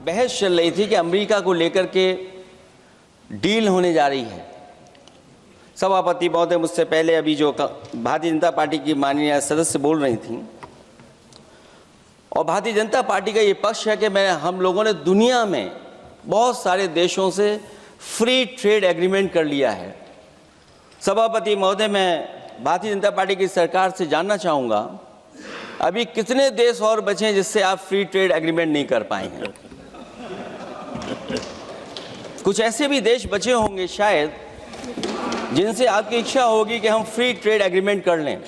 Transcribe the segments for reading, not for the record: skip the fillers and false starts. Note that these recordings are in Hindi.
बहस चल रही थी कि अमेरिका को लेकर के डील होने जा रही है। सभापति महोदय मुझसे पहले अभी जो भारतीय जनता पार्टी की माननीय सदस्य बोल रही थी, और भारतीय जनता पार्टी का ये पक्ष है कि हम लोगों ने दुनिया में बहुत सारे देशों से फ्री ट्रेड एग्रीमेंट कर लिया है। सभापति महोदय, मैं भारतीय जनता पार्टी की सरकार से जानना चाहूँगा, अभी कितने देश और बचे हैं जिससे आप फ्री ट्रेड एग्रीमेंट नहीं कर पाए हैं? कुछ ऐसे भी देश बचे होंगे शायद जिनसे आपकी इच्छा होगी कि हम फ्री ट्रेड एग्रीमेंट कर लें,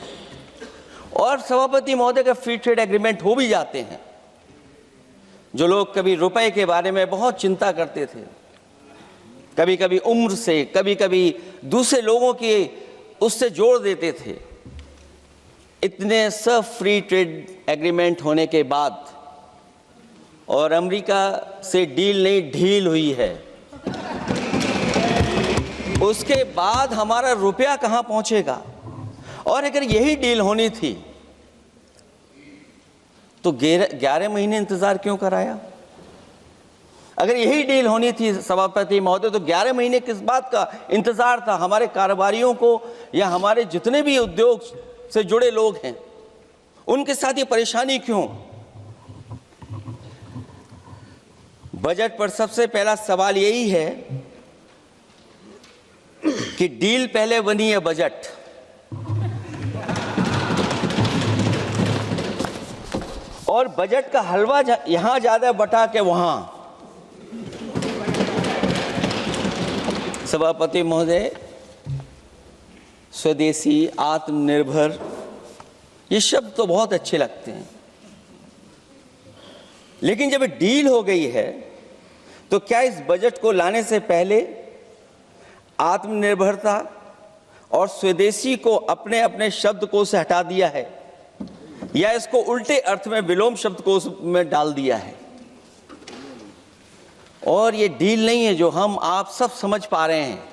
और सभापति महोदय का फ्री ट्रेड एग्रीमेंट हो भी जाते हैं। जो लोग कभी रुपए के बारे में बहुत चिंता करते थे, कभी कभी उम्र से, कभी कभी दूसरे लोगों के उससे जोड़ देते थे, इतने सब फ्री ट्रेड एग्रीमेंट होने के बाद और अमेरिका से डील नहीं ढील हुई है, उसके बाद हमारा रुपया कहां पहुंचेगा? और अगर यही डील होनी थी तो 11 महीने इंतजार क्यों कराया? अगर यही डील होनी थी सभापति महोदय, तो 11 महीने किस बात का इंतजार था? हमारे कारोबारियों को या हमारे जितने भी उद्योग से जुड़े लोग हैं उनके साथ ये परेशानी क्यों? बजट पर सबसे पहला सवाल यही है कि डील पहले बनी है बजट। और बजट का हलवा यहां ज्यादा बटा के वहां। सभापति महोदय, स्वदेशी, आत्मनिर्भर, ये शब्द तो बहुत अच्छे लगते हैं, लेकिन जब डील हो गई है तो क्या इस बजट को लाने से पहले आत्मनिर्भरता और स्वदेशी को अपने अपने शब्दकोश से हटा दिया है, या इसको उल्टे अर्थ में विलोम शब्दकोश में डाल दिया है? और ये डील नहीं है जो हम आप सब समझ पा रहे हैं,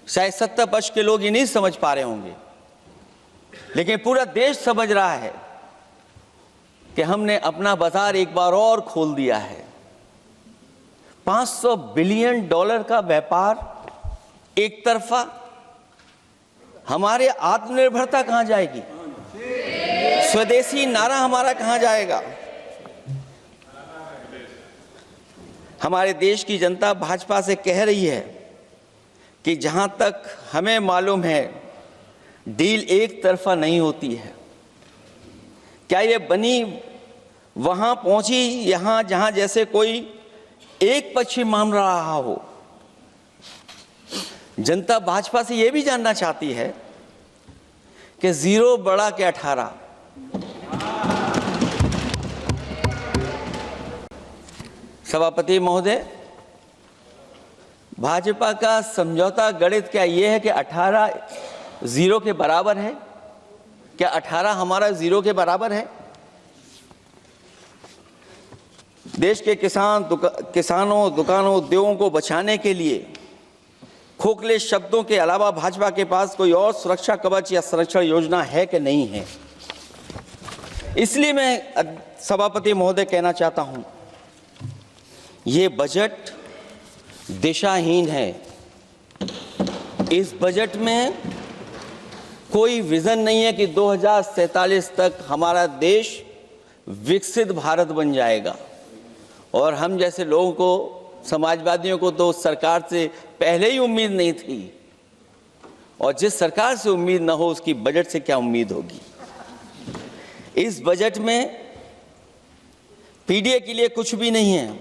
शायद 70% के लोग ये नहीं समझ पा रहे होंगे, लेकिन पूरा देश समझ रहा है कि हमने अपना बाजार एक बार और खोल दिया है। $500 बिलियन का व्यापार एक तरफा, हमारे आत्मनिर्भरता कहां जाएगी? स्वदेशी नारा हमारा कहां जाएगा? हमारे देश की जनता भाजपा से कह रही है कि जहां तक हमें मालूम है डील एक तरफा नहीं होती है। क्या ये बनी वहां पहुंची यहां जहां जैसे कोई एक पक्षी मान रहा हो? जनता भाजपा से यह भी जानना चाहती है कि 0 बढ़ा के 18। सभापति महोदय, भाजपा का समझौता गणित क्या यह है कि 18 0 के बराबर है? क्या 18 हमारा 0 के बराबर है? देश के किसानों, दुकानों, उद्योगों को बचाने के लिए खोखले शब्दों के अलावा भाजपा के पास कोई और सुरक्षा कवच या संरक्षण योजना है कि नहीं है? इसलिए मैं सभापति महोदय कहना चाहता हूं, ये बजट दिशाहीन है। इस बजट में कोई विजन नहीं है कि 2047 तक हमारा देश विकसित भारत बन जाएगा। और हम जैसे लोगों को, समाजवादियों को तो सरकार से पहले ही उम्मीद नहीं थी, और जिस सरकार से उम्मीद ना हो उसकी बजट से क्या उम्मीद होगी? इस बजट में पीडीए के लिए कुछ भी नहीं है।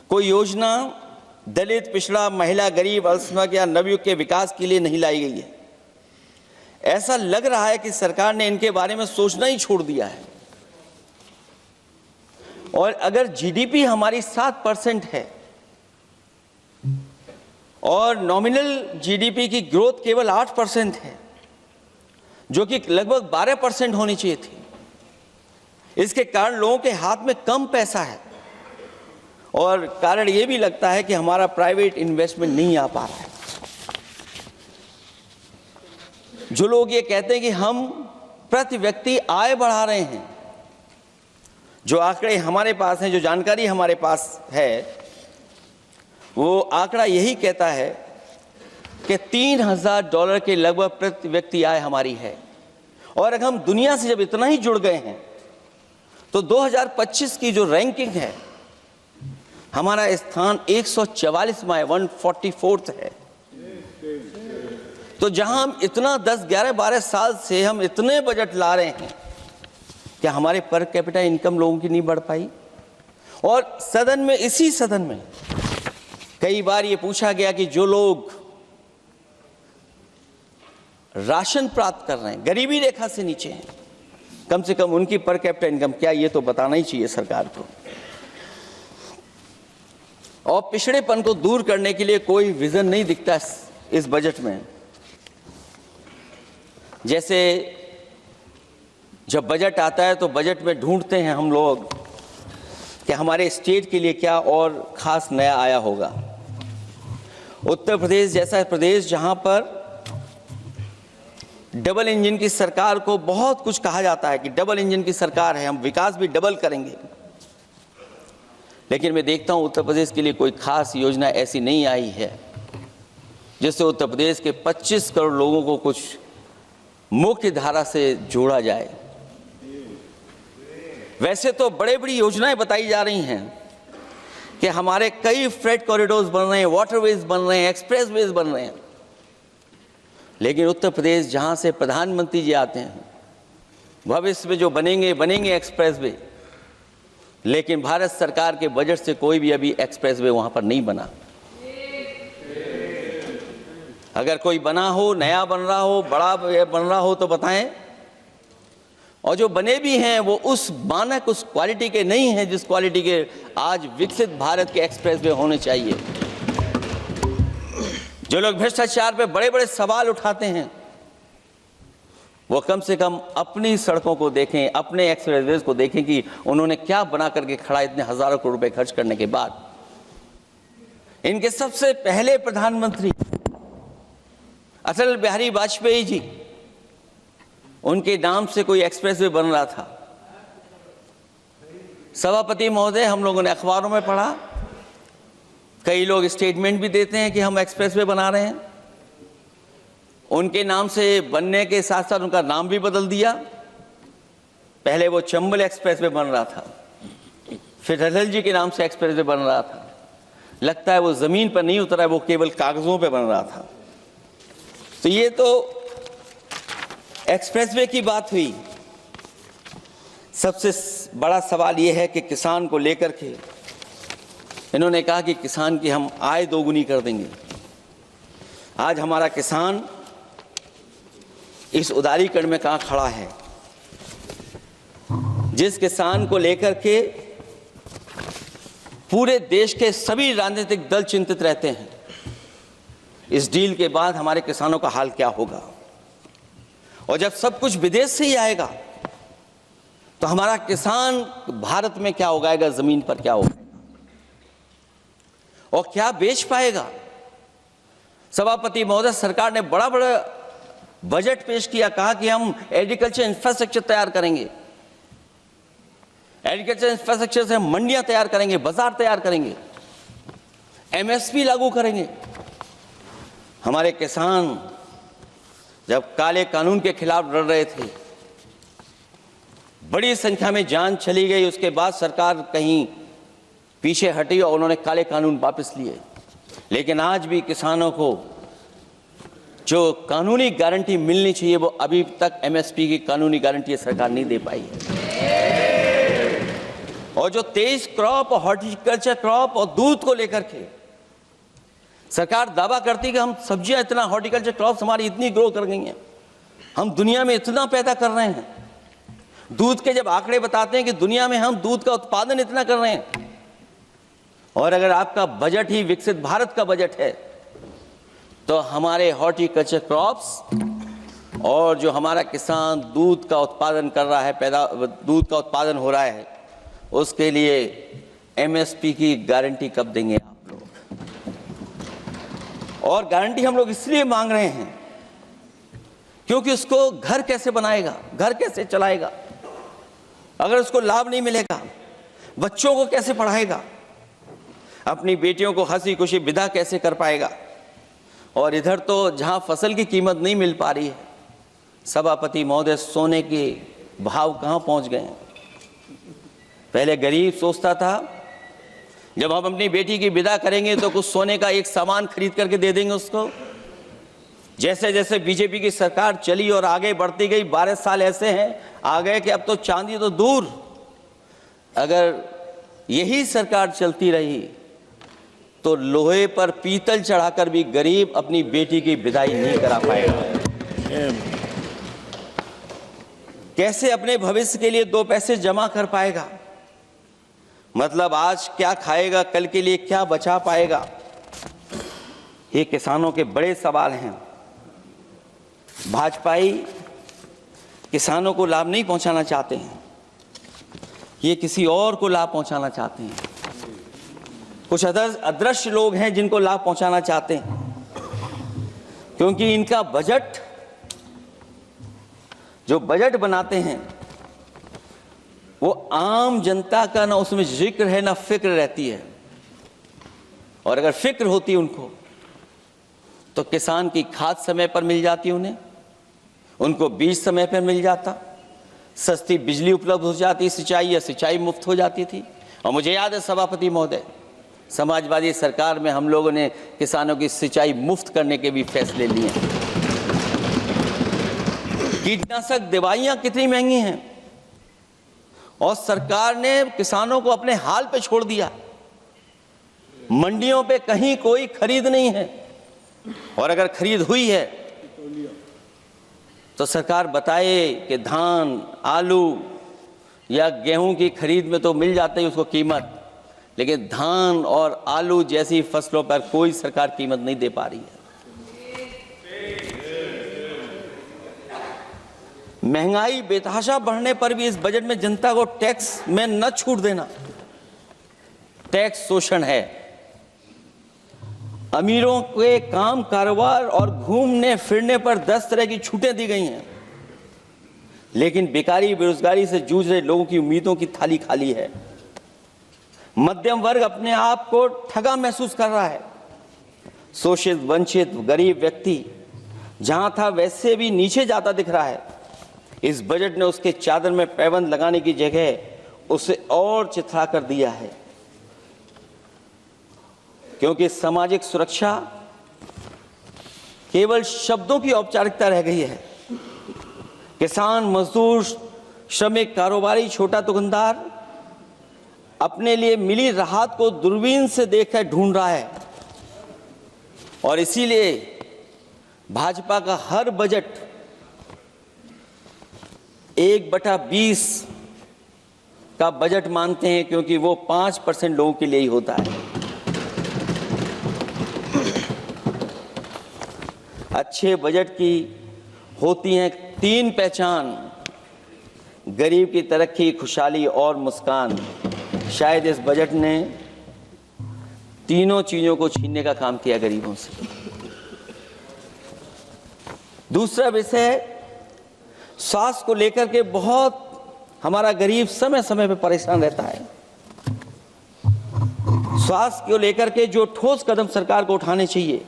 कोई योजना दलित, पिछड़ा, महिला, गरीब, अल्पसंख्यक या नवयुवक के विकास के लिए नहीं लाई गई है। ऐसा लग रहा है कि सरकार ने इनके बारे में सोचना ही छोड़ दिया है। और अगर जीडीपी हमारी 7% है और नॉमिनल जीडीपी की ग्रोथ केवल 8% है, जो कि लगभग 12% होनी चाहिए थी, इसके कारण लोगों के हाथ में कम पैसा है, और कारण यह भी लगता है कि हमारा प्राइवेट इन्वेस्टमेंट नहीं आ पा रहा है। जो लोग ये कहते हैं कि हम प्रति व्यक्ति आय बढ़ा रहे हैं, जो आंकड़े हमारे पास हैं, जो जानकारी हमारे पास है, वो आंकड़ा यही कहता है कि $3000 के लगभग प्रति व्यक्ति आय हमारी है। और अगर हम दुनिया से जब इतना ही जुड़ गए हैं तो 2025 की जो रैंकिंग है, हमारा स्थान 144 में 144th है। तो जहां हम इतना 10, 11, 12 साल से हम इतने बजट ला रहे हैं, क्या हमारे पर कैपिटा इनकम लोगों की नहीं बढ़ पाई? और सदन में, इसी सदन में कई बार ये पूछा गया कि जो लोग राशन प्राप्त कर रहे हैं, गरीबी रेखा से नीचे हैं, कम से कम उनकी पर कैपिटा इनकम क्या, ये तो बताना ही चाहिए सरकार को। और पिछड़ेपन को दूर करने के लिए कोई विजन नहीं दिखता इस बजट में। जैसे जब बजट आता है तो बजट में ढूंढते हैं हम लोग कि हमारे स्टेट के लिए क्या और खास नया आया होगा। उत्तर प्रदेश जैसा प्रदेश जहां पर डबल इंजन की सरकार को बहुत कुछ कहा जाता है कि डबल इंजन की सरकार है, हम विकास भी डबल करेंगे, लेकिन मैं देखता हूं उत्तर प्रदेश के लिए कोई खास योजना ऐसी नहीं आई है जिससे उत्तर प्रदेश के 25 करोड़ लोगों को कुछ मुख्य धारा से जोड़ा जाए। वैसे तो बड़ी बड़ी योजनाएं बताई जा रही हैं कि हमारे कई फ्रेट कॉरिडोर्स बन रहे हैं, वाटरवेज बन रहे हैं, एक्सप्रेसवेज बन रहे हैं, लेकिन उत्तर प्रदेश जहां से प्रधानमंत्री जी आते हैं, भविष्य में जो बनेंगे एक्सप्रेसवे, लेकिन भारत सरकार के बजट से कोई भी अभी एक्सप्रेसवे वहां पर नहीं बना। अगर कोई बना हो, नया बन रहा हो, बड़ा बन रहा हो तो बताएं। और जो बने भी हैं वो उस मानक, उस क्वालिटी के नहीं हैं जिस क्वालिटी के आज विकसित भारत के एक्सप्रेसवे होने चाहिए। जो लोग भ्रष्टाचार पे बड़े बड़े सवाल उठाते हैं, वो कम से कम अपनी सड़कों को देखें, अपने एक्सप्रेसवेज को देखें कि उन्होंने क्या बना करके खड़ा इतने हजारों करोड़ रुपए खर्च करने के बाद। इनके सबसे पहले प्रधानमंत्री अटल बिहारी वाजपेयी जी, उनके नाम से कोई एक्सप्रेसवे बन रहा था। सभापति महोदय, हम लोगों ने अखबारों में पढ़ा, कई लोग स्टेटमेंट भी देते हैं कि हम एक्सप्रेसवे बना रहे हैं। उनके नाम से बनने के साथ साथ उनका नाम भी बदल दिया। पहले वो चंबल एक्सप्रेसवे बन रहा था, फिर अटल जी के नाम से एक्सप्रेसवे बन रहा था। लगता है वो जमीन पर नहीं उतरा है, वो केवल कागजों पे बन रहा था। तो ये तो एक्सप्रेसवे की बात हुई। सबसे बड़ा सवाल ये है कि किसान को लेकर के इन्होंने कहा कि किसान की हम आय दोगुनी कर देंगे। आज हमारा किसान इस उदारीकरण में कहां खड़ा है? जिस किसान को लेकर के पूरे देश के सभी राजनीतिक दल चिंतित रहते हैं, इस डील के बाद हमारे किसानों का हाल क्या होगा? और जब सब कुछ विदेश से ही आएगा तो हमारा किसान भारत में क्या उगाएगा, जमीन पर क्या उगाएगा और क्या बेच पाएगा? सभापति महोदय, सरकार ने बड़ा बजट पेश किया, कहा कि हम एग्रीकल्चर इंफ्रास्ट्रक्चर तैयार करेंगे, एग्रीकल्चर इंफ्रास्ट्रक्चर से हम मंडियां तैयार करेंगे, बाजार तैयार करेंगे, एमएसपी लागू करेंगे। हमारे किसान जब काले कानून के खिलाफ लड़ रहे थे, बड़ी संख्या में जान चली गई, उसके बाद सरकार कहीं पीछे हटी और उन्होंने काले कानून वापस लिए। लेकिन आज भी किसानों को जो कानूनी गारंटी मिलनी चाहिए वो अभी तक एमएसपी की कानूनी गारंटी सरकार नहीं दे पाई है। और जो तेज क्रॉप और हॉर्टिकल्चर क्रॉप और दूध को लेकर के सरकार दावा करती है कि हम सब्जियां इतना, हॉर्टिकल्चर क्रॉप्स हमारी इतनी ग्रो कर गई हैं, हम दुनिया में इतना पैदा कर रहे हैं। दूध के जब आंकड़े बताते हैं कि दुनिया में हम दूध का उत्पादन इतना कर रहे हैं, और अगर आपका बजट ही विकसित भारत का बजट है तो हमारे हॉर्टिकल्चर क्रॉप्स और जो हमारा किसान दूध का उत्पादन कर रहा है, दूध का उत्पादन हो रहा है, उसके लिए एमएसपी की गारंटी कब देंगे आप लोग? और गारंटी हम लोग इसलिए मांग रहे हैं क्योंकि उसको घर कैसे बनाएगा, घर कैसे चलाएगा? अगर उसको लाभ नहीं मिलेगा, बच्चों को कैसे पढ़ाएगा, अपनी बेटियों को हंसी खुशी विदा कैसे कर पाएगा? और इधर तो जहां फसल की कीमत नहीं मिल पा रही है, सभापति महोदय, सोने के भाव कहां पहुंच गए हैं? पहले गरीब सोचता था जब हम अपनी बेटी की विदा करेंगे तो कुछ सोने का एक सामान खरीद करके दे देंगे उसको। जैसे जैसे बीजेपी की सरकार चली और आगे बढ़ती गई, 12 साल ऐसे हैं आ गए कि अब तो चांदी तो दूर, अगर यही सरकार चलती रही तो लोहे पर पीतल चढ़ाकर भी गरीब अपनी बेटी की विदाई नहीं करा पाएगा। कैसे अपने भविष्य के लिए 2 पैसे जमा कर पाएगा? मतलब आज क्या खाएगा, कल के लिए क्या बचा पाएगा? ये किसानों के बड़े सवाल हैं। भाजपाई किसानों को लाभ नहीं पहुंचाना चाहते हैं, ये किसी और को लाभ पहुंचाना चाहते हैं। कुछ अदृश्य लोग हैं जिनको लाभ पहुंचाना चाहते हैं, क्योंकि इनका बजट, जो बजट बनाते हैं, वो आम जनता का ना उसमें जिक्र है ना फिक्र रहती है। और अगर फिक्र होती उनको तो किसान की खाद समय पर मिल जाती उन्हें, उनको बीज समय पर मिल जाता, सस्ती बिजली उपलब्ध हो जाती, सिंचाई मुफ्त हो जाती थी। और मुझे याद है सभापति महोदय, समाजवादी सरकार में हम लोगों ने किसानों की सिंचाई मुफ्त करने के भी फैसले लिए। कीटनाशक दवाइयां कितनी महंगी हैं और सरकार ने किसानों को अपने हाल पे छोड़ दिया। मंडियों पे कहीं कोई खरीद नहीं है, और अगर खरीद हुई है तो सरकार बताए कि धान, आलू या गेहूं की खरीद में तो मिल जाती है उसको कीमत, लेकिन धान और आलू जैसी फसलों पर कोई सरकार कीमत नहीं दे पा रही है। महंगाई बेतहाशा बढ़ने पर भी इस बजट में जनता को टैक्स में न छूट देना टैक्स शोषण है। अमीरों के काम कारोबार और घूमने फिरने पर 10 तरह की छूटें दी गई हैं, लेकिन बेकारी बेरोजगारी से जूझ रहे लोगों की उम्मीदों की थाली खाली है। मध्यम वर्ग अपने आप को ठगा महसूस कर रहा है। शोषित, वंचित, गरीब व्यक्ति जहां था वैसे भी नीचे जाता दिख रहा है। इस बजट ने उसके चादर में पैबंद लगाने की जगह उसे और चिथड़ा कर दिया है, क्योंकि सामाजिक सुरक्षा केवल शब्दों की औपचारिकता रह गई है। किसान, मजदूर, श्रमिक, कारोबारी, छोटा दुकानदार अपने लिए मिली राहत को दूरबीन से देखकर ढूंढ रहा है, और इसीलिए भाजपा का हर बजट 1/20 का बजट मानते हैं, क्योंकि वो 5% लोगों के लिए ही होता है। अच्छे बजट की होती हैं 3 पहचान: गरीब की तरक्की, खुशहाली और मुस्कान। शायद इस बजट ने तीनों चीजों को छीनने का काम किया गरीबों से। दूसरा विषय, स्वास्थ्य को लेकर के बहुत हमारा गरीब समय समय पर परेशान रहता है। स्वास्थ्य को लेकर के जो ठोस कदम सरकार को उठाने चाहिए,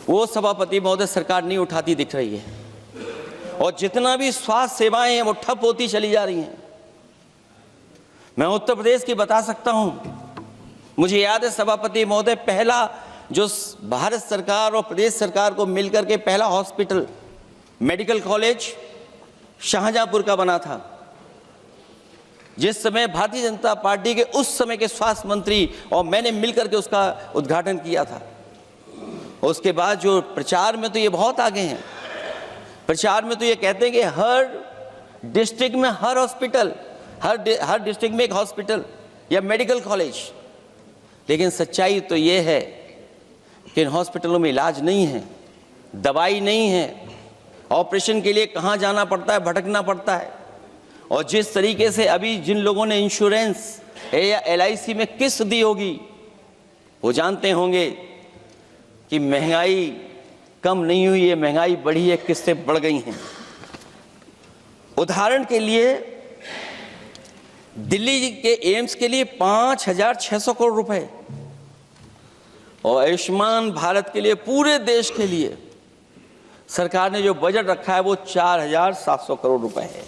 वो सभापति महोदय सरकार नहीं उठाती दिख रही है, और जितना भी स्वास्थ्य सेवाएं हैं वो ठप होती चली जा रही हैं। मैं उत्तर प्रदेश की बता सकता हूं, मुझे याद है सभापति महोदय, पहला जो भारत सरकार और प्रदेश सरकार को मिलकर के पहला हॉस्पिटल, मेडिकल कॉलेज शाहजहांपुर का बना था, जिस समय भारतीय जनता पार्टी के उस समय के स्वास्थ्य मंत्री और मैंने मिलकर के उसका उद्घाटन किया था। उसके बाद जो प्रचार में तो ये बहुत आगे हैं, प्रचार में तो ये कहते हैं कि हर डिस्ट्रिक्ट में हर हॉस्पिटल, हर डिस्ट्रिक्ट में एक हॉस्पिटल या मेडिकल कॉलेज, लेकिन सच्चाई तो ये है कि इन हॉस्पिटलों में इलाज नहीं है, दवाई नहीं है, ऑपरेशन के लिए कहाँ जाना पड़ता है, भटकना पड़ता है। और जिस तरीके से अभी जिन लोगों ने इंश्योरेंस या LIC में किस्त दी होगी, वो जानते होंगे कि महंगाई कम नहीं हुई है, महंगाई बढ़ी है, किस्तें बढ़ गई हैं। उदाहरण के लिए दिल्ली के एम्स के लिए 5,600 करोड़ रुपए, और आयुष्मान भारत के लिए पूरे देश के लिए सरकार ने जो बजट रखा है वो 4,700 करोड़ रुपए है।